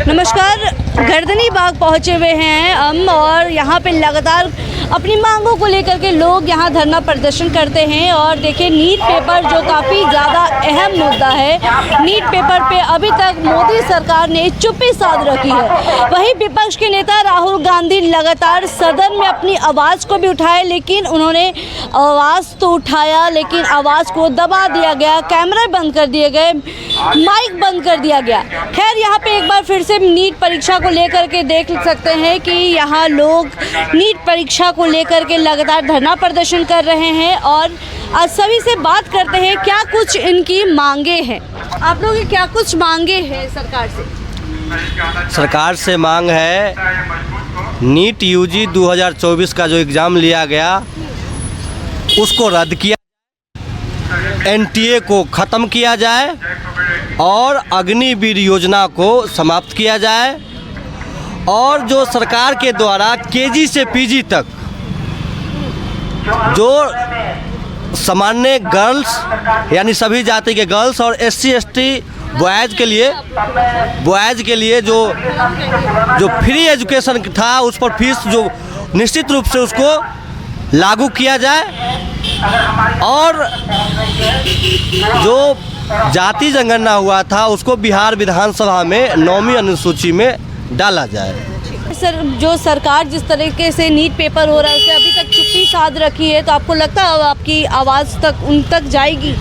नमस्कार। गर्दनी बाग पहुंचे हुए हैं हम और यहाँ पे लगातार अपनी मांगों को लेकर के लोग यहाँ धरना प्रदर्शन करते हैं। और देखिए, नीट पेपर जो काफ़ी ज़्यादा अहम मुद्दा है, नीट पेपर पे अभी तक मोदी सरकार ने चुप्पी साध रखी है। वहीं विपक्ष के नेता राहुल गांधी लगातार सदन में अपनी आवाज़ को भी उठाए, लेकिन उन्होंने आवाज़ तो उठाया लेकिन आवाज़ को दबा दिया गया, कैमरे बंद कर दिए गए, माइक बंद कर दिया गया। खैर, यहाँ पे एक बार फिर से नीट परीक्षा को लेकर के देख सकते हैं कि यहाँ लोग नीट परीक्षा को लेकर के लगातार धरना प्रदर्शन कर रहे हैं। और आज सभी से बात करते हैं क्या कुछ इनकी मांगे हैं। आप लोगों की क्या कुछ मांगे हैं सरकार से? सरकार से मांग है, नीट यूजी 2024 का जो एग्ज़ाम लिया गया उसको रद्द किया, एनटीए को ख़त्म किया जाए और अग्निवीर योजना को समाप्त किया जाए। और जो सरकार के द्वारा केजी से पीजी तक जो सामान्य गर्ल्स यानी सभी जाति के गर्ल्स और एससी एसटी बॉयज़ के लिए जो फ्री एजुकेशन था, उस पर फीस जो निश्चित रूप से उसको लागू किया जाए। और जो जाति जनगणना हुआ था उसको बिहार विधानसभा में 9वीं अनुसूची में डाला जाए। सर, जो सरकार जिस तरीके से नीट पेपर हो रहा है उसे अभी तक चुप्पी साध रखी है, तो आपको लगता है आपकी आवाज़ तक उन तक जाएगी?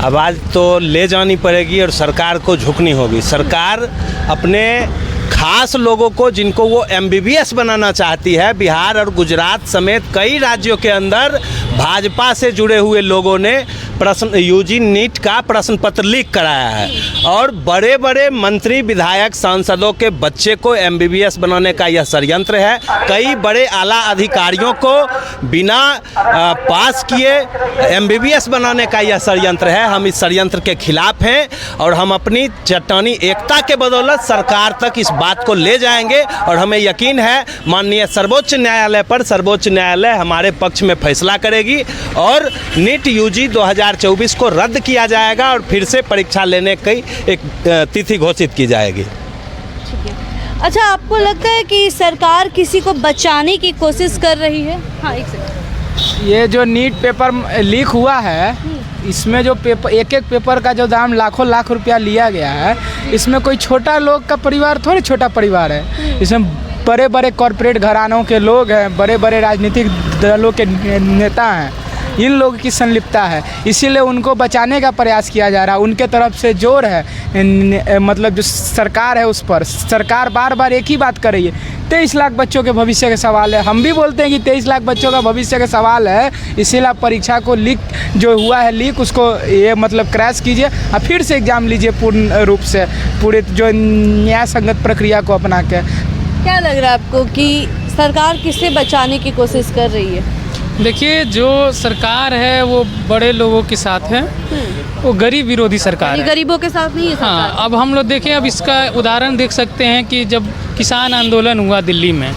आवाज़ तो ले जानी पड़ेगी और सरकार को झुकनी होगी। सरकार अपने खास लोगों को, जिनको वो MBBS बनाना चाहती है, बिहार और गुजरात समेत कई राज्यों के अंदर भाजपा से जुड़े हुए लोगों ने यूजी नीट का प्रश्न पत्र लीक कराया है। और बड़े बड़े मंत्री, विधायक, सांसदों के बच्चे को MBBS बनाने का यह षड्यंत्र है। कई बड़े आला अधिकारियों को बिना पास किए MBBS बनाने का यह षड्यंत्र है। हम इस षड्यंत्र के खिलाफ हैं और हम अपनी चट्टानी एकता के बदौलत सरकार तक इस बात को ले जाएंगे। और हमें यकीन है माननीय सर्वोच्च न्यायालय पर सर्वोच्च न्यायालय हमारे पक्ष में फैसला करेगी और नीट यूजी 2024 को रद्द किया जाएगा और फिर से परीक्षा लेने की एक तिथि घोषित की जाएगी। अच्छा, आपको लगता है कि सरकार किसी को बचाने की कोशिश कर रही है? हाँ, एक सेकंड। ये जो नीट पेपर लीक हुआ है, इसमें जो पेपर, एक एक पेपर का जो दाम लाखों लाख रुपया लिया गया है, इसमें कोई छोटा लोग का परिवार थोड़ी छोटा परिवार है। इसमें बड़े बड़े कॉरपोरेट घरानों के लोग हैं, बड़े बड़े राजनीतिक दलों के नेता हैं, इन लोगों की संलिप्तता है। इसीलिए उनको बचाने का प्रयास किया जा रहा है। उनके तरफ से जोर है, मतलब जो सरकार है उस पर। सरकार बार बार एक ही बात कर रही है, 23 लाख बच्चों के भविष्य का सवाल है। हम भी बोलते हैं कि 23 लाख बच्चों का भविष्य का सवाल है, इसीलिए परीक्षा को लीक जो हुआ है, लीक उसको ये मतलब क्रैश कीजिए और फिर से एग्ज़ाम लीजिए पूर्ण रूप से, पूरे जो न्याय संगत प्रक्रिया को अपना के। क्या लग रहा है आपको कि सरकार किसे बचाने की कोशिश कर रही है? देखिए, जो सरकार है वो बड़े लोगों के साथ है, वो गरीब विरोधी सरकार है, गरीबों के साथ नहीं है सरकार। हाँ, अब हम लोग देखें, अब इसका उदाहरण देख सकते हैं कि जब किसान आंदोलन हुआ दिल्ली में,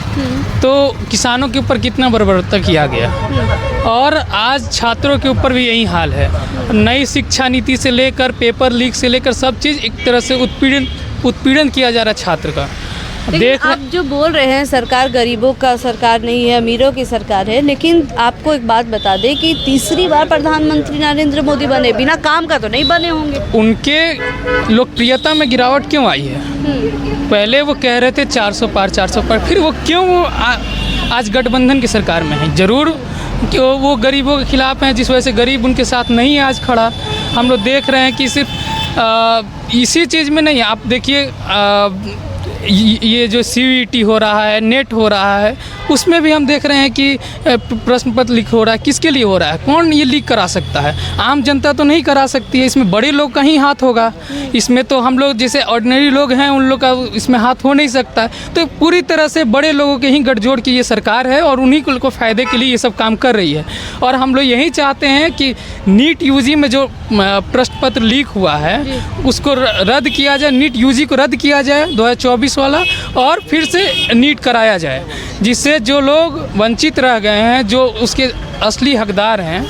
तो किसानों के ऊपर कितना बर्बरता किया गया। और आज छात्रों के ऊपर भी यही हाल है। नई शिक्षा नीति से लेकर पेपर लीक से लेकर सब चीज़ एक तरह से उत्पीड़न किया जा रहा है छात्र का। देख, आप जो बोल रहे हैं सरकार गरीबों का सरकार नहीं है, अमीरों की सरकार है, लेकिन आपको एक बात बता दें कि तीसरी बार प्रधानमंत्री नरेंद्र मोदी बने, बिना काम का तो नहीं बने होंगे। उनके लोकप्रियता में गिरावट क्यों आई है? पहले वो कह रहे थे 400 पार 400 पार, फिर वो क्यों आज गठबंधन की सरकार में है? ज़रूर कि वो गरीबों के खिलाफ हैं, जिस वजह से गरीब उनके साथ नहीं है आज खड़ा। हम लोग देख रहे हैं कि सिर्फ इसी चीज़ में नहीं, आप देखिए ये जो CUET हो रहा है, नेट हो रहा है, उसमें भी हम देख रहे हैं कि प्रश्न पत्र लीक हो रहा है। किसके लिए हो रहा है? कौन ये लीक करा सकता है? आम जनता तो नहीं करा सकती है, इसमें बड़े लोग का ही हाथ होगा। इसमें तो हम लोग जैसे ऑर्डिनरी लोग हैं, उन लोग का इसमें हाथ हो नहीं सकता। तो पूरी तरह से बड़े लोगों के ही गठजोड़ की ये सरकार है और उन्हीं को फ़ायदे के लिए ये सब काम कर रही है। और हम लोग यही चाहते हैं कि नीट यूजी में जो प्रश्न पत्र लीक हुआ है उसको रद्द किया जाए, नीट यूजी को रद्द किया जाए 2024 वाला, और फिर से नीट कराया जाए, जिससे जो लोग वंचित रह गए हैं, जो उसके असली हकदार हैं,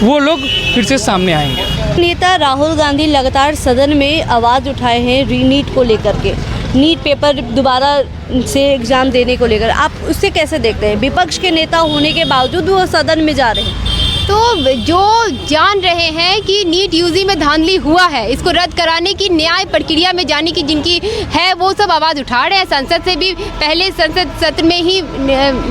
वो लोग फिर से सामने आएंगे। नेता राहुल गांधी लगातार सदन में आवाज़ उठाए हैं नीट को लेकर के। नीट पेपर दोबारा से एग्ज़ाम देने को लेकर, आप उससे कैसे देखते हैं? विपक्ष के नेता होने के बावजूद वो सदन में जा रहे हैं। तो जो जान रहे हैं कि नीट यूजी में धांधली हुआ है, इसको रद्द कराने की न्याय प्रक्रिया में जाने की जिनकी है, वो सब आवाज़ उठा रहे हैं। संसद से भी पहले संसद सत्र में ही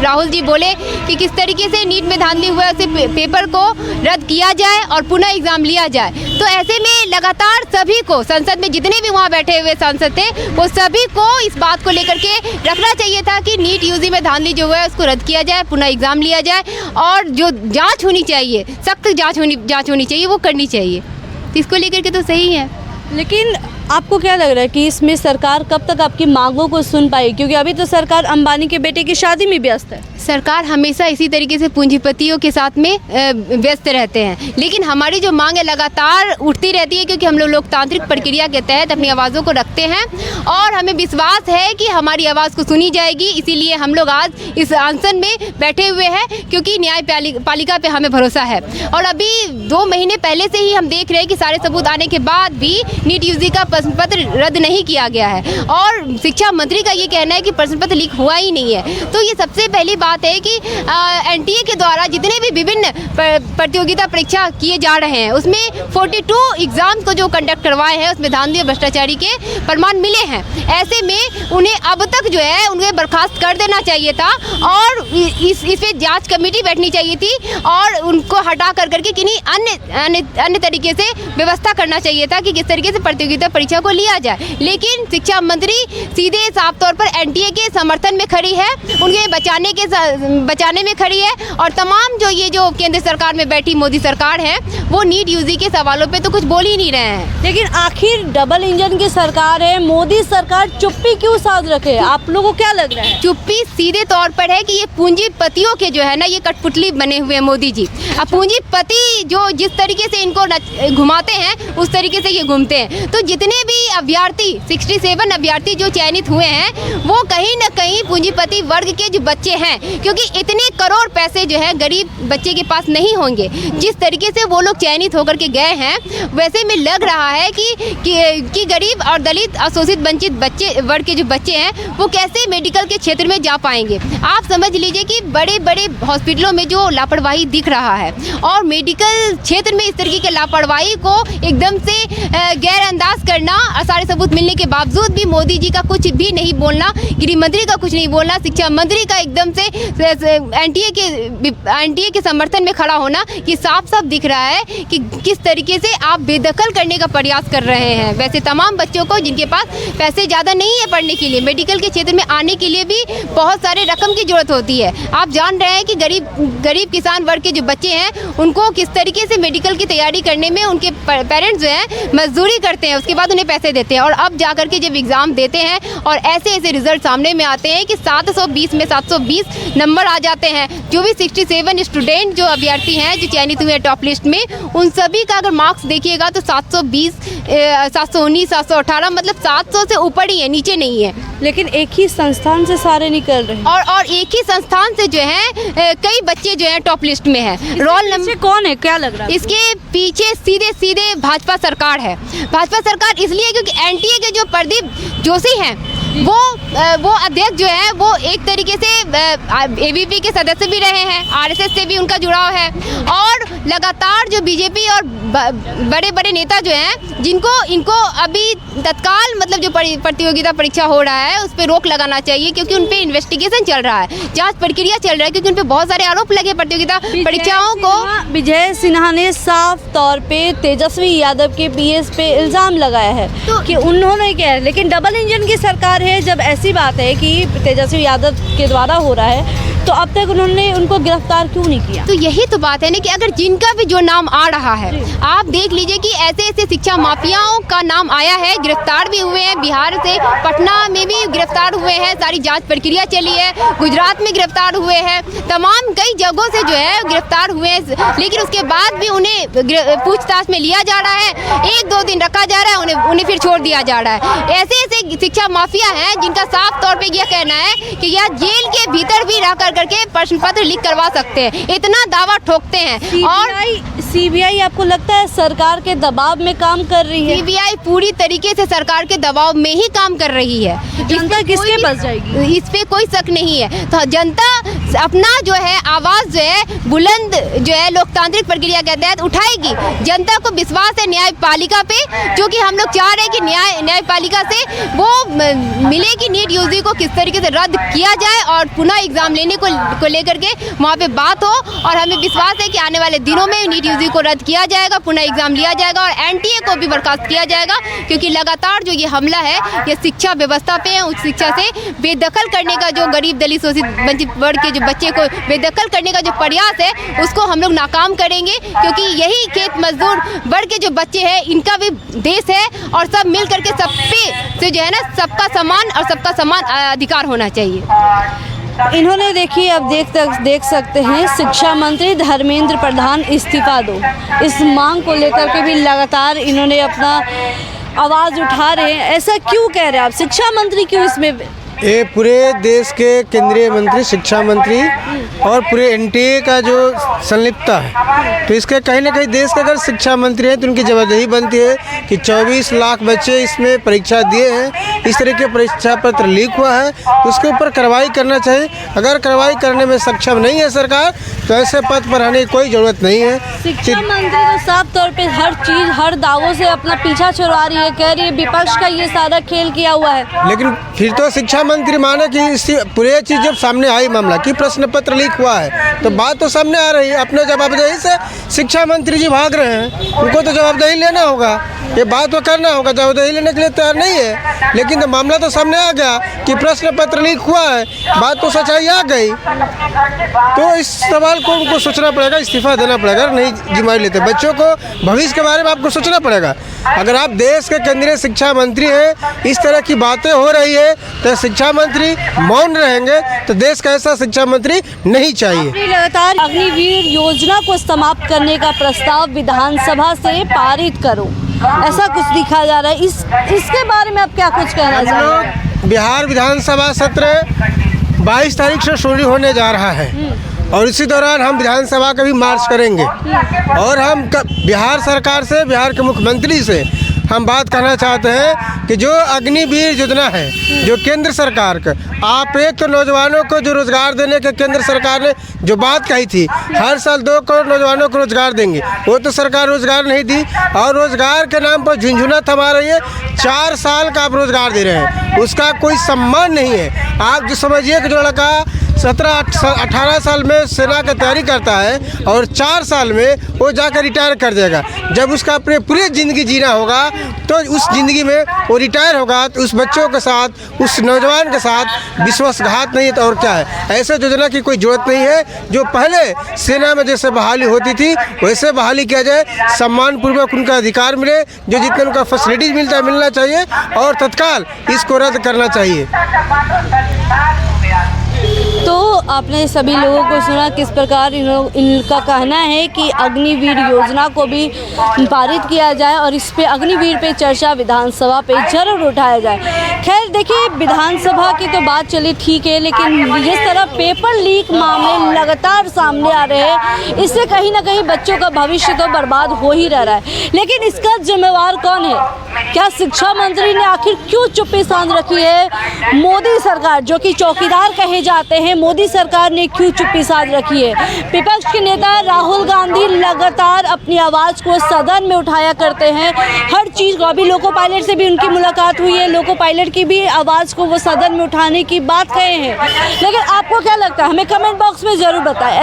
राहुल जी बोले कि किस तरीके से नीट में धांधली हुआ है, उसे पेपर को रद्द किया जाए और पुनः एग्ज़ाम लिया जाए। तो ऐसे में लगातार सभी को, संसद में जितने भी वहाँ बैठे हुए सांसद थे, वो सभी को इस बात को लेकर के रखना चाहिए था कि नीट यूजी में धांधली जो हुआ है उसको रद्द किया जाए, पुनः एग्ज़ाम लिया जाए और जो जाँच होनी चाहिए, सख्त जांच होनी चाहिए, वो करनी चाहिए। तो इसको लेकर के तो सही है। लेकिन आपको क्या लग रहा है कि इसमें सरकार कब तक आपकी मांगों को सुन पाएगी? क्योंकि अभी तो सरकार अंबानी के बेटे की शादी में व्यस्त है। सरकार हमेशा इसी तरीके से पूंजीपतियों के साथ में व्यस्त रहते हैं, लेकिन हमारी जो मांग है लगातार उठती रहती है, क्योंकि हम लोग लोकतांत्रिक प्रक्रिया के तहत अपनी आवाज़ों को रखते हैं और हमें विश्वास है कि हमारी आवाज़ को सुनी जाएगी। इसीलिए हम लोग आज इस अनशन में बैठे हुए हैं, क्योंकि न्याय पालिका पे हमें भरोसा है। और अभी 2 महीने पहले से ही हम देख रहे हैं कि सारे सबूत आने के बाद भी नीट यूजी का प्रश्न पत्र रद्द नहीं किया गया है और शिक्षा मंत्री का ये कहना है कि प्रश्न पत्र लीक हुआ ही नहीं है। तो ये सबसे पहली बात है कि एनटीए के द्वारा जितने भी विभिन्न प्रतियोगिता परीक्षा किए जा रहे हैं, उसमें 42 एग्जाम्स को जो कंडक्ट करवाए हैं, उसमें धांधली और भ्रष्टाचारी के प्रमाण मिले हैं। ऐसे में उन्हें अब तक जो है उन्हें बर्खास्त कर देना चाहिए था और इस पे जांच कमेटी बैठनी चाहिए थी और उनको हटा करके किन्हीं अन्य तरीके से व्यवस्था करना चाहिए था कि किस तरीके से प्रतियोगिता परीक्षा को लिया जाए। लेकिन शिक्षा मंत्री सीधे साफ तौर पर एनटीए के समर्थन में खड़ी है, उनके बचाने में खड़ी है और तमाम जो केंद्र सरकार में बैठी मोदी सरकार है, वो नीट यूजी के सवालों पे तो कुछ बोल ही नहीं रहे हैं। लेकिन आखिर डबल इंजन की सरकार है, मोदी सरकार चुप्पी क्यों साध रखे? आप लोगों को क्या लग रहा है? चुप्पी सीधे तौर पर है कि ये पूंजीपतियों के जो है ना, ये कठपुतली बने हुए हैं मोदी जी। अब पूंजीपति जो जिस तरीके से इनको घुमाते हैं, उस तरीके से ये घूमते हैं। तो जितने भी अभ्यर्थी 67 अभ्यर्थी जो चयनित हुए हैं, वो कहीं ना कहीं पूंजीपति वर्ग के जो बच्चे हैं, क्योंकि इतने करोड़ पैसे जो है गरीब बच्चे के पास नहीं होंगे। जिस तरीके से वो लोग चयनित होकर के गए हैं, वैसे में लग रहा है कि गरीब और दलित अशोषित वंचित बच्चे वर्ग के जो बच्चे हैं, वो कैसे मेडिकल के क्षेत्र में जा पाएंगे। आप समझ लीजिए कि बड़े बड़े हॉस्पिटलों में जो लापरवाही दिख रहा है और मेडिकल क्षेत्र में इस तरीके की लापरवाही को एकदम से गैरअंदाज करना और सारे सबूत मिलने के बावजूद भी मोदी जी का कुछ भी नहीं बोलना, गृह मंत्री का कुछ नहीं बोलना, शिक्षा मंत्री का एकदम से एनटीए के समर्थन में खड़ा होना, ये साफ साफ दिख रहा है कि किस तरीके से आप बेदखल करने का प्रयास कर रहे हैं। वैसे तमाम बच्चों को जिनके पास पैसे ज़्यादा नहीं है पढ़ने के लिए, मेडिकल के क्षेत्र में आने के लिए भी बहुत सारे रकम की जरूरत होती है। आप जान रहे हैं कि गरीब किसान वर्ग के जो बच्चे हैं, उनको किस तरीके से मेडिकल की तैयारी करने में उनके पेरेंट्स जो हैं मजदूरी करते हैं, उसके बाद उन्हें पैसे देते हैं और अब जाकर के जब एग्ज़ाम देते हैं और ऐसे रिजल्ट सामने में आते हैं कि 720 में 720 नंबर आ जाते हैं। जो भी 67 स्टूडेंट जो अभ्यर्थी हैं जो चयनित हुए टॉप लिस्ट में, उन सभी का अगर मार्क्स देखिएगा तो 720, 719, 718, मतलब 700 से ऊपर ही है, नीचे नहीं है। लेकिन एक ही संस्थान से सारे निकल रहे हैं और एक ही संस्थान से जो है कई बच्चे जो हैं टॉप लिस्ट में हैं। रोल नंबर कौन है, क्या लग रहा है? इसके पीछे सीधे भाजपा सरकार है। भाजपा सरकार इसलिए क्योंकि एनटीए के जो प्रदीप जोशी हैं, वो अध्यक्ष जो है वो एक तरीके से एबीपी के सदस्य भी रहे हैं, आरएसएस से भी उनका जुड़ाव है और लगातार जो बीजेपी और बड़े बड़े नेता जो हैं, इनको अभी तत्काल मतलब जो प्रतियोगिता परीक्षा हो रहा है उस पर रोक लगाना चाहिए, क्योंकि उन पे इन्वेस्टिगेशन चल रहा है, जांच प्रक्रिया चल रहा है, क्योंकि उन पे बहुत सारे आरोप लगे प्रतियोगिता परीक्षाओं को। विजय सिन्हा ने साफ तौर पे तेजस्वी यादव के पीएस पे इल्ज़ाम लगाया है कि उन्होंने क्या है, लेकिन डबल इंजन की सरकार है। जब ऐसी बात है कि तेजस्वी यादव के द्वारा हो रहा है, तो अब तक उन्होंने उनको गिरफ्तार क्यों नहीं किया? तो यही तो बात है ना कि अगर जिनका भी जो नाम आ रहा है, आप देख लीजिए कि ऐसे शिक्षा माफियाओं का नाम आया है, गिरफ्तार भी हुए हैं, बिहार से पटना में भी गिरफ्तार हुए हैं, सारी जांच प्रक्रिया चली है, गुजरात में गिरफ्तार हुए हैं, तमाम कई जगहों से जो है गिरफ्तार हुए हैं, लेकिन उसके बाद भी उन्हें पूछताछ में लिया जा रहा है, 1-2 दिन रखा जा रहा है, उन्हें फिर छोड़ दिया जा रहा है। ऐसे शिक्षा माफिया हैं जिनका साफ तौर पर यह कहना है कि यह जेल के भीतर भी रह करके प्रश्न पत्र लीक करवा सकते हैं, इतना दावा ठोकते हैं। और सीबीआई आपको लगता है सरकार के दबाव में काम कर रही है? सीबीआई पूरी तरीके से सरकार के दबाव में ही काम कर रही है। जनता किसके पास जाएगी? इस पे कोई शक नहीं है। तो जनता अपना जो है आवाज जो है बुलंद जो है लोकतांत्रिक प्रक्रिया के तहत उठाएगी। जनता को विश्वास है न्यायपालिका पे, क्योंकि हम लोग चाह रहे हैं कि न्यायपालिका से वो मिले कि नीट यूजी को किस तरीके से रद्द किया जाए और पुनः एग्जाम लेने को लेकर के वहाँ पे बात हो। और हमें विश्वास है कि आने वाले दिनों में नीट यूजी को रद्द किया जाएगा, पुनः एग्जाम लिया जाएगा और एनटीए को भी बर्खास्त किया जाएगा, क्योंकि लगातार जो ये हमला है ये शिक्षा व्यवस्था पे है। उस शिक्षा से बेदखल करने का जो गरीब दलित शोषित वंचित वर्ग के जो बच्चे को बेदखल करने का जो प्रयास है उसको हम लोग नाकाम करेंगे, क्योंकि यही खेत मजदूर वर्ग के जो बच्चे हैं इनका भी देश है और सब मिल करके सब पे से जो है ना सबका समान अधिकार होना चाहिए। इन्होंने देखिए अब देख सकते हैं शिक्षा मंत्री धर्मेंद्र प्रधान इस्तीफा दो, इस मांग को लेकर के भी लगातार इन्होंने अपना आवाज़ उठा रहे हैं। ऐसा क्यों कह रहे हैं आप? शिक्षा मंत्री क्यों इसमें? ये पूरे देश के केंद्रीय मंत्री, शिक्षा मंत्री और पूरे एनटीए का जो संलिप्तता है, तो इसके कहीं ना कहीं देश के अगर शिक्षा मंत्री हैं तो उनकी जवाबदेही बनती है कि 24 लाख बच्चे इसमें परीक्षा दिए हैं, इस तरह के परीक्षा पत्र लीक हुआ है तो उसके ऊपर कार्रवाई करना चाहिए। अगर कार्रवाई करने में सक्षम नहीं है सरकार तो ऐसे पद पर आने की कोई ज़रूरत नहीं है। शिक्षा मंत्री तो साफ तौर पे हर चीज़ हर दावों से अपना पीछा छुड़वा रही है, कह रही है विपक्ष का ये सारा खेल किया हुआ है। लेकिन फिर तो शिक्षा मंत्री माने कि पूरे चीज़ जब सामने आई मामला कि प्रश्न पत्र लीक हुआ है तो बात तो सामने आ रही है। अपने जवाबदेही से शिक्षा मंत्री जी भाग रहे हैं, उनको तो जवाबदेही लेना होगा, ये बात तो करना होगा। जवाबदेही लेने के लिए तैयार नहीं है, लेकिन तो मामला तो सामने आ गया कि प्रश्न पत्र लीक हुआ है, बात तो सच्चाई आ गई। तो इस सवाल को उनको सोचना पड़ेगा, इस्तीफा देना पड़ेगा। नहीं जिम्मेदारी लेते बच्चों को भविष्य के बारे में आपको सोचना पड़ेगा। अगर आप देश के केंद्रीय शिक्षा मंत्री हैं, इस तरह की बातें हो रही है तो शिक्षा मंत्री मौन रहेंगे तो देश का ऐसा शिक्षा मंत्री नहीं चाहिए। लगातार अग्निवीर योजना को समाप्त करने का प्रस्ताव विधानसभा से पारित करो, ऐसा कुछ दिखा जा रहा है। इसके बारे में आप क्या कुछ कहना चाहेंगे? बिहार विधानसभा सत्र 22 तारीख से शुरू होने जा रहा है और इसी दौरान हम विधानसभा का भी मार्च करेंगे और हम बिहार सरकार से, बिहार के मुख्यमंत्री से हम बात करना चाहते हैं कि जो अग्निवीर योजना है जो केंद्र सरकार का, आप एक तो नौजवानों को जो रोजगार देने के केंद्र सरकार ने जो बात कही थी, हर साल 2 करोड़ नौजवानों को रोजगार देंगे, वो तो सरकार रोजगार नहीं दी और रोजगार के नाम पर झुंझुना थमा रही है। 4 साल का आप रोजगार दे रहे हैं, उसका कोई सम्मान नहीं है। आप जो समझिए कि जो लड़का 17-18 साल में सेना की तैयारी करता है और 4 साल में वो जाकर रिटायर कर जाएगा, जब उसका अपने पूरी ज़िंदगी जीना होगा तो उस ज़िंदगी में वो रिटायर होगा तो उस बच्चों के साथ, उस नौजवान के साथ विश्वासघात नहीं है तो और क्या है। ऐसे योजना की कोई ज़रूरत नहीं है। जो पहले सेना में जैसे बहाली होती थी वैसे बहाली किया जाए, सम्मानपूर्वक उनका अधिकार मिले, जो जितना उनका फैसिलिटीज मिलता है मिलना चाहिए और तत्काल इसको रद्द करना चाहिए। तो आपने सभी लोगों को सुना किस प्रकार इनका कहना है कि अग्निवीर योजना को भी पारित किया जाए और इस पे अग्निवीर पे चर्चा विधानसभा पे जरूर उठाया जाए। खैर देखिए, विधानसभा की तो बात चली ठीक है, लेकिन जिस तरह पेपर लीक मामले लगातार सामने आ रहे हैं, इससे कहीं ना कहीं बच्चों का भविष्य तो बर्बाद हो ही रहा है। लेकिन इसका जिम्मेवार कौन है? क्या शिक्षा मंत्री ने आखिर क्यों चुप्पी साध रखी है? मोदी सरकार, जो कि चौकीदार कहे जाते हैं, मोदी सरकार ने क्यों चुप्पी साध रखी है? विपक्ष के नेता राहुल गांधी लगातार अपनी आवाज़ को सदन में उठाया करते हैं, हर चीज़ को। अभी लोको पायलट से भी उनकी मुलाकात हुई है, लोको पायलट की भी आवाज़ को वो सदन में उठाने की बात कहे हैं। लेकिन आपको क्या लगता है? हमें कमेंट बॉक्स में ज़रूर बताएं।